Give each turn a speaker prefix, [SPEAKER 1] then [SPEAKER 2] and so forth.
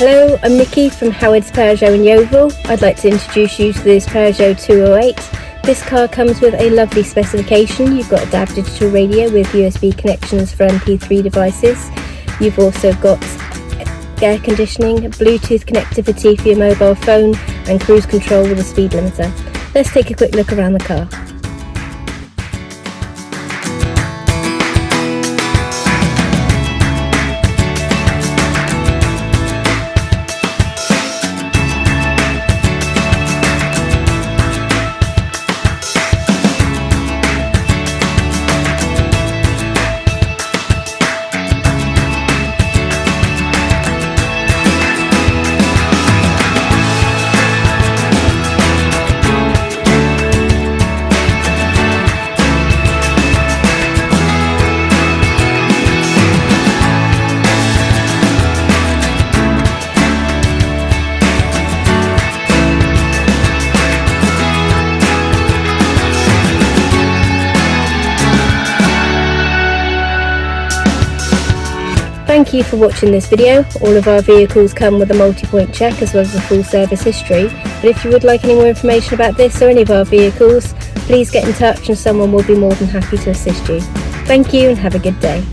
[SPEAKER 1] Hello, I'm Nikki from Howard's Peugeot in Yeovil. I'd like to introduce you to this Peugeot 208. This car comes with a lovely specification. You've got a DAB digital radio with USB connections for MP3 devices. You've also got air conditioning, Bluetooth connectivity for your mobile phone and cruise control with a speed limiter. Let's take a quick look around the car. Thank you for watching this video. All of our vehicles come with a multi-point check as well as a full service history. But if you would like any more information about this or any of our vehicles, please get in touch and someone will be more than happy to assist you. Thank you and have a good day.